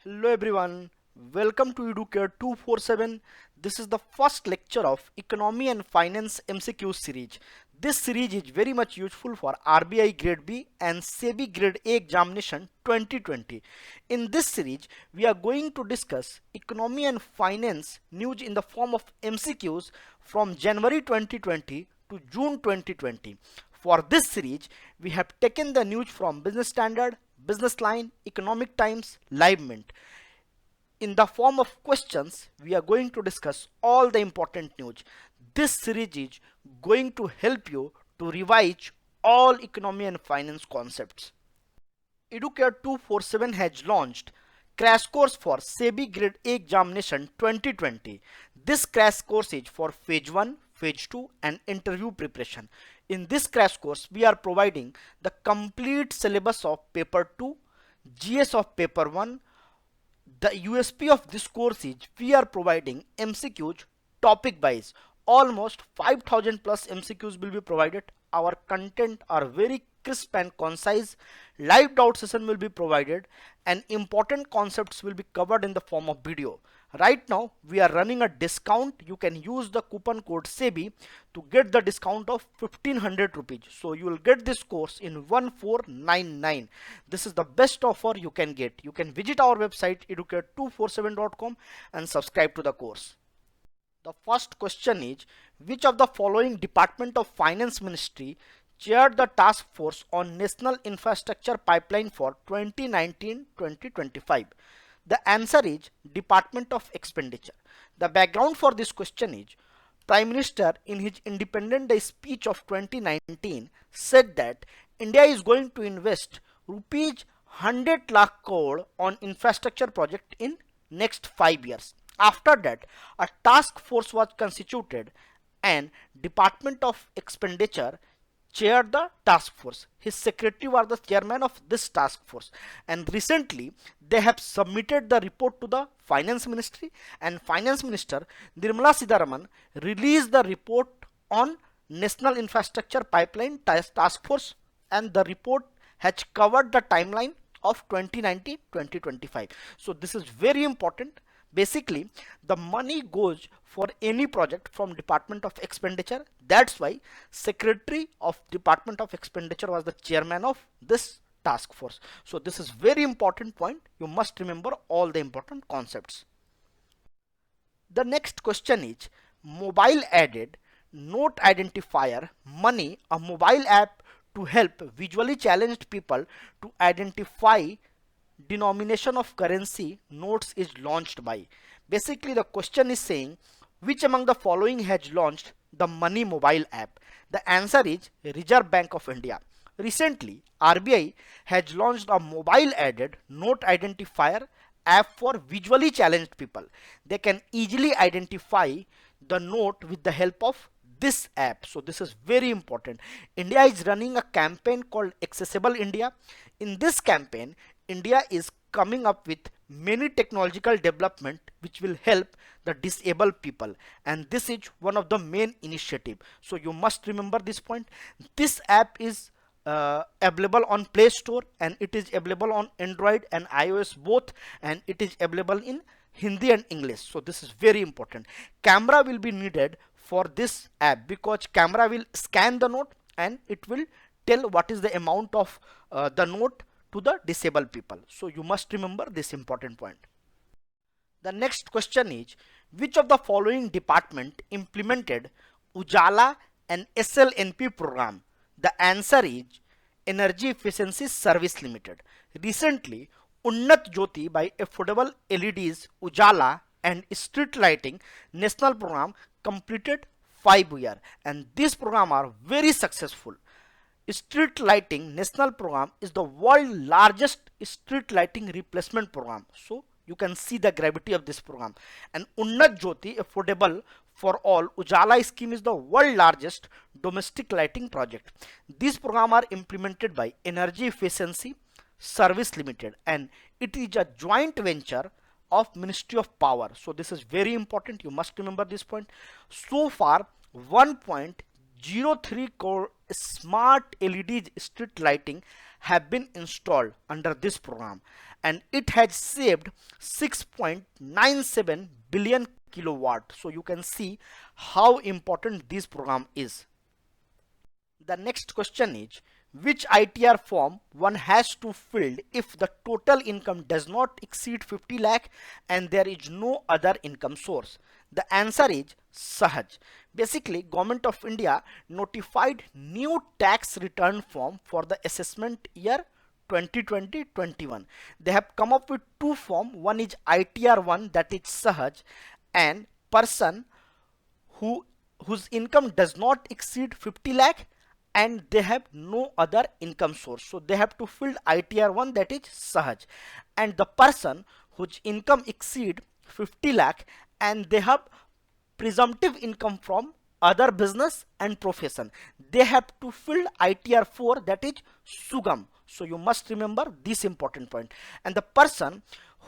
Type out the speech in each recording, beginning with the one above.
Hello everyone, welcome to Educare 247. This is the first lecture of Economy and Finance MCQ series. This series is very much useful for RBI Grade B and SEBI Grade A examination 2020. In this series, we are going to discuss economy and finance news in the form of MCQs from January 2020 to June 2020. For this series, we have taken the news from Business Standard, Business Line, Economic Times, Live Mint. In the form of questions, we are going to discuss all the important news. This series is going to help you to revise all economy and finance concepts. Educare 247 has launched crash course for SEBI Grade A examination 2020. This crash course is for phase 1, phase 2 and interview preparation. In this crash course, we are providing the complete syllabus of paper 2, GS of paper 1. The USP of this course is we are providing MCQs topic wise. Almost 5000 plus MCQs will be provided. Our content are very crisp and concise. Live doubt session will be provided and important concepts will be covered in the form of video. Right now we are running a discount. You can use the coupon code SEBI to get the discount of 1500 rupees. So you will get this course in 1499. This is the best offer you can get. You can visit our website educate247.com and subscribe to the course. The first question is, which of the following Department of Finance Ministry chaired the task force on National Infrastructure Pipeline for 2019-2025? The answer is Department of Expenditure. The background for this question is, Prime Minister in his Independence Day speech of 2019 said that India is going to invest rupees 100 lakh crore on infrastructure project in next 5 years. After that, a task force was constituted and Department of Expenditure chaired the task force. His secretary was the chairman of this task force, and recently they have submitted the report to the finance ministry, and finance minister Nirmala Sitharaman released the report on National Infrastructure Pipeline Task Force, and the report has covered the timeline of 2019-2025. So this is very important. Basically, the money goes for any project from Department of Expenditure. That's why Secretary of Department of Expenditure was the chairman of this task force. So this is very important point. You must remember all the important concepts. The next question is, mobile added note identifier money, a mobile app to help visually challenged people to identify denomination of currency notes is launched by. Basically the question is saying, which among the following has launched the money mobile app? The answer is Reserve Bank of India. Recently RBI has launched a mobile added note identifier app for visually challenged people. They can easily identify the note with the help of this app. So this is very important. India is running a campaign called Accessible India. In this campaign, India is coming up with many technological development which will help the disabled people, and this is one of the main initiative. So you must remember this point. This app is available on Play Store and it is available on Android and iOS both, and it is available in Hindi and English. So this is very important. Camera will be needed for this app because camera will scan the note and it will tell what is the amount of the note to the disabled people. So you must remember this important point. The next question is, which of the following department implemented Ujala and SLNP program? The answer is Energy Efficiency Service Limited. Recently, Unnat Jyoti by Affordable LEDs Ujala and Street Lighting National Program completed 5 years, and this program are very successful. Street Lighting National Program is the world's largest street lighting replacement program. So you can see the gravity of this program. And Unnat Jyoti Affordable for All Ujala scheme is the world's largest domestic lighting project. These programs are implemented by Energy Efficiency Service Limited, and it is a joint venture of Ministry of Power. So this is very important. You must remember this point. So far 1.03 crore smart LED street lighting have been installed under this program, and it has saved 6.97 billion kilowatt. So you can see how important this program is. The next question is, which ITR form one has to fill if the total income does not exceed 50 lakh and there is no other income source? The answer is Sahaj. Basically, Government of India notified new tax return form for the assessment year 2020-21. They have come up with two forms. One is ITR 1, that is Sahaj, and person whose income does not exceed 50 lakh and they have no other income source. So they have to fill ITR 1, that is Sahaj, and the person whose income exceed 50 lakh and they have presumptive income from other business and profession, they have to fill ITR 4, that is Sugam. So you must remember this important point. And the person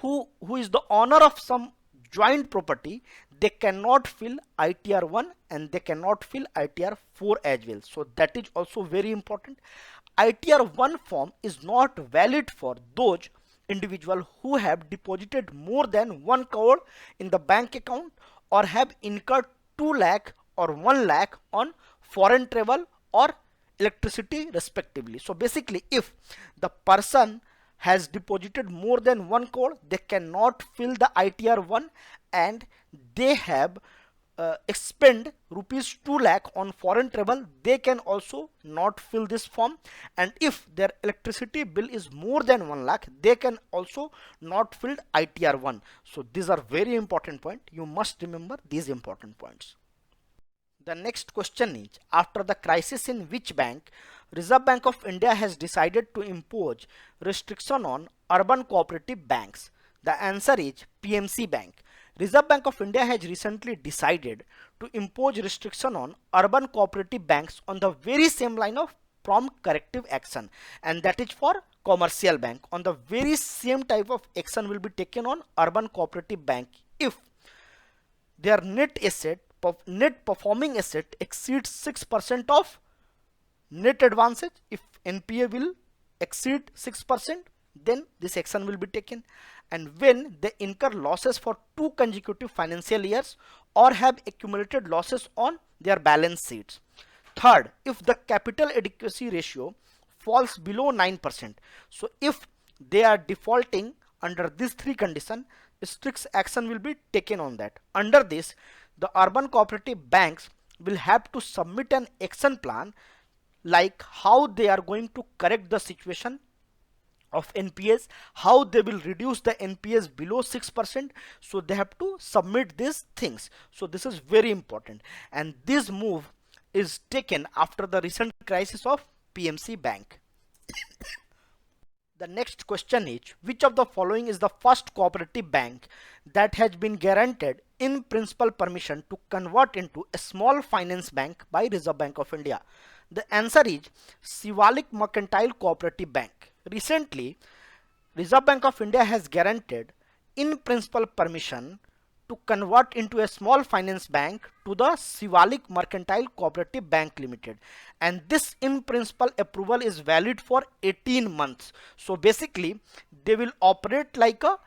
who is the owner of some joint property, they cannot fill ITR 1 and they cannot fill ITR 4 as well. So that is also very important. ITR 1 form is not valid for those individuals who have deposited more than 1 crore in the bank account or have incurred 2 lakh or 1 lakh on foreign travel or electricity respectively. So basically, if the person has deposited more than 1 crore, they cannot fill the ITR 1 and they have expend rupees 2 lakh on foreign travel, they can also not fill this form. And if their electricity bill is more than 1 lakh, they can also not fill ITR 1. So these are very important points. You must remember these important points. The next question is, after the crisis in which bank Reserve Bank of India has decided to impose restriction on urban cooperative banks? The answer is PMC Bank. Reserve Bank of India has recently decided to impose restriction on urban cooperative banks on the very same line of prompt corrective action, and that is for commercial bank. On the very same type of action will be taken on urban cooperative bank if their net performing asset exceeds 6% of net advances. If NPA will exceed 6%, then this action will be taken. And when they incur losses for 2 consecutive financial years or have accumulated losses on their balance sheets. Third, if the capital adequacy ratio falls below 9%. So if they are defaulting under these 3 conditions, strict action will be taken on that. Under this, the urban cooperative banks will have to submit an action plan, like how they are going to correct the situation of NPS, how they will reduce the NPS below 6%. So they have to submit these things. So this is very important, and this move is taken after the recent crisis of PMC Bank. The next question is, which of the following is the first cooperative bank that has been guaranteed in principal permission to convert into a small finance bank by Reserve Bank of India? The answer is Shivalik Mercantile Cooperative Bank. Recently, Reserve Bank of India has guaranteed in principal permission to convert into a small finance bank to the Shivalik Mercantile Cooperative Bank Limited, and this in principle approval is valid for 18 months. So basically they will operate like a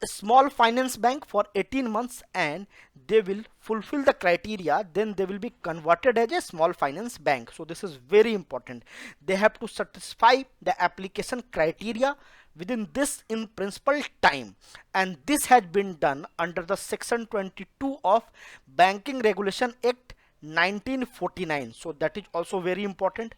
small finance bank for 18 months and they will fulfill the criteria, then they will be converted as a small finance bank. So this is very important. They have to satisfy the application criteria within this in principle time, and this has been done under the section 22 of Banking Regulation Act 1949. So that is also very important.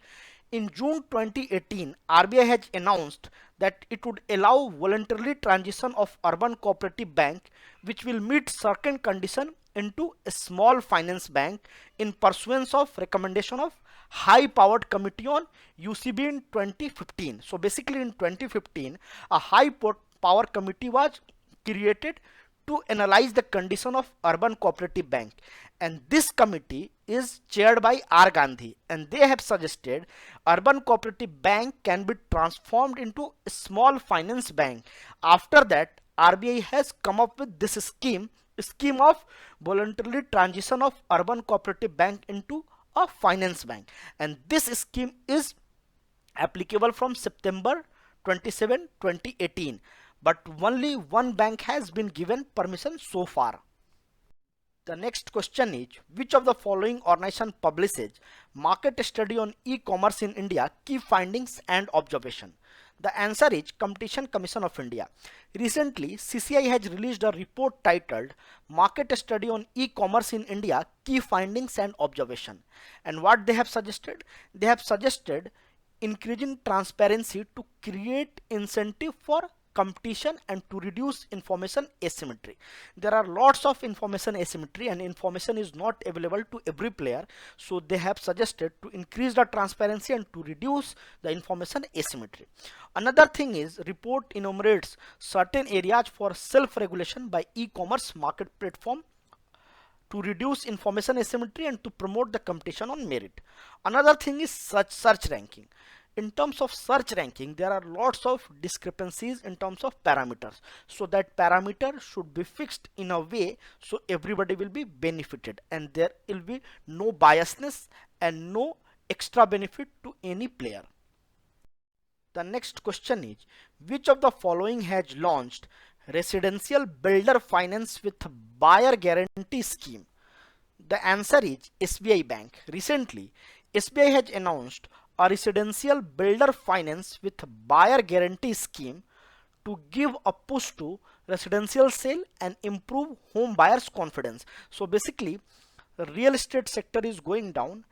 In June 2018, RBI has announced that it would allow voluntary transition of urban cooperative bank which will meet certain conditions into a small finance bank in pursuance of recommendation of high powered committee on UCB in 2015. So basically in 2015 a high power committee was created to analyze the condition of urban cooperative bank, and this committee is chaired by R. Gandhi, and they have suggested urban cooperative bank can be transformed into a small finance bank. After that, RBI has come up with this scheme of voluntary transition of urban cooperative bank into a finance bank, and this scheme is applicable from September 27, 2018. but only one bank has been given permission so far. The next question is, which of the following organization publishes market study on e-commerce in India, key findings and observation? The answer is Competition Commission of India. Recently, CCI has released a report titled Market Study on E-commerce in India, Key Findings and Observation. And what they have suggested? They have suggested increasing transparency to create incentive for competition and to reduce information asymmetry. There are lots of information asymmetry and information is not available to every player, so they have suggested to increase the transparency and to reduce the information asymmetry. Another thing is, report enumerates certain areas for self-regulation by e-commerce market platform to reduce information asymmetry and to promote the competition on merit. Another thing is search ranking. In terms of search ranking, there are lots of discrepancies in terms of parameters, so that parameter should be fixed in a way so everybody will be benefited and there will be no biasness and no extra benefit to any player. The next question is, which of the following has launched residential builder finance with buyer guarantee scheme? The answer is SBI Bank. Recently, SBI has announced a residential builder finance with buyer guarantee scheme to give a push to residential sale and improve home buyers confidence. So basically, the real estate sector is going down.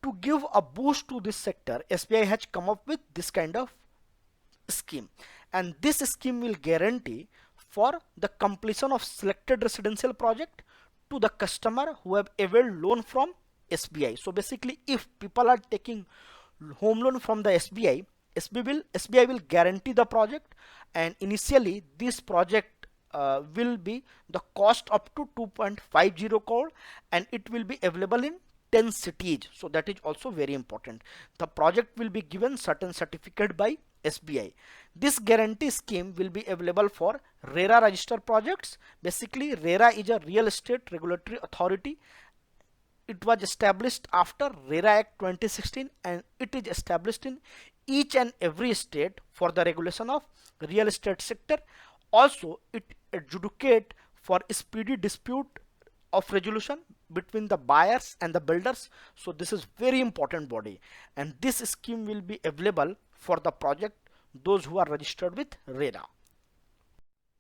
To give a boost to this sector, SBI has come up with this kind of scheme, and this scheme will guarantee for the completion of selected residential project to the customer who have availed loan from SBI. So basically, if people are taking home loan from the SBI, SBI will guarantee the project, and initially this project will be the cost up to 2.50 crore and it will be available in 10 cities. So that is also very important. The project will be given certain certificate by SBI. This guarantee scheme will be available for RERA registered projects. Basically, RERA is a real estate regulatory authority. It was established after RERA Act 2016 and it is established in each and every state for the regulation of real estate sector. Also, it adjudicate for speedy dispute of resolution between the buyers and the builders. So this is very important body, and this scheme will be available for the project those who are registered with RERA.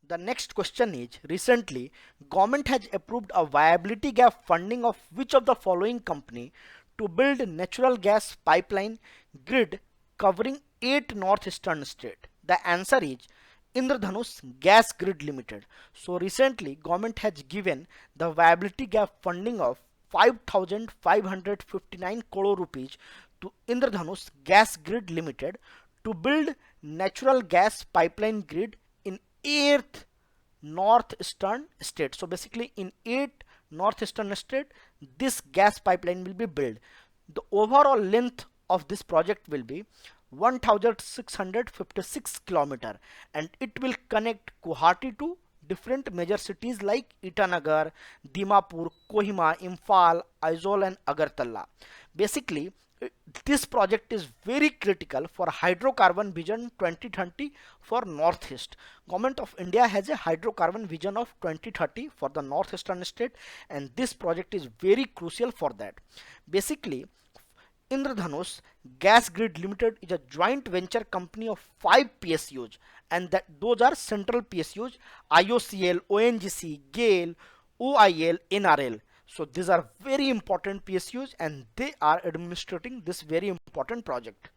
The next question is, recently government has approved a viability gap funding of which of the following company to build natural gas pipeline grid covering 8 northeastern states? The answer is Indradhanush Gas Grid Limited. So recently government has given the viability gap funding of 5,559 crore rupees to Indradhanush Gas Grid Limited to build natural gas pipeline grid in 8th northeastern state. So basically in 8 northeastern state this gas pipeline will be built. The overall length of this project will be 1656 kilometer and it will connect Guwahati to different major cities like Itanagar, Dimapur, Kohima, Imphal, Aizawl and Agartala. Basically, this project is very critical for hydrocarbon vision 2030 for northeast. Government of India has a hydrocarbon vision of 2030 for the northeastern state, and this project is very crucial for that. Basically, Indradhanush Gas Grid Limited is a joint venture company of 5 PSUs, and that those are central PSUs: IOCL, ONGC, GAIL, OIL, NRL. So these are very important PSUs and they are administrating this very important project.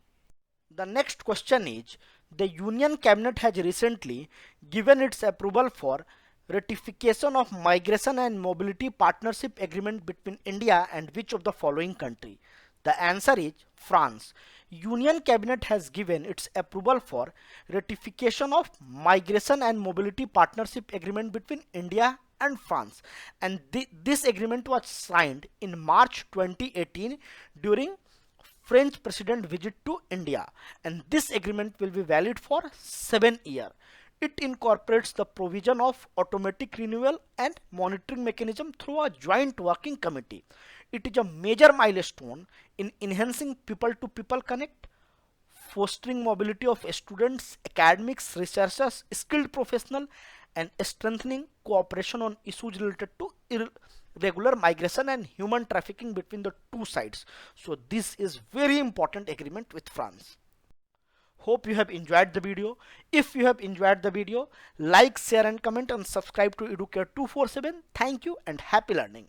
The next question is, the Union Cabinet has recently given its approval for ratification of Migration and Mobility Partnership Agreement between India and which of the following country? The answer is France. Union Cabinet has given its approval for ratification of Migration and Mobility Partnership Agreement between India and France, and this agreement was signed in March 2018 during French President visit to India, and this agreement will be valid for 7 years. It incorporates the provision of automatic renewal and monitoring mechanism through a joint working committee. It is a major milestone in enhancing people-to-people connect, fostering mobility of students, academics, researchers, skilled professional, and strengthening cooperation on issues related to irregular migration and human trafficking between the two sides. So this is very important agreement with France. Hope you have enjoyed the video. If you have enjoyed the video, like, share and comment and subscribe to Educare 247. Thank you and happy learning.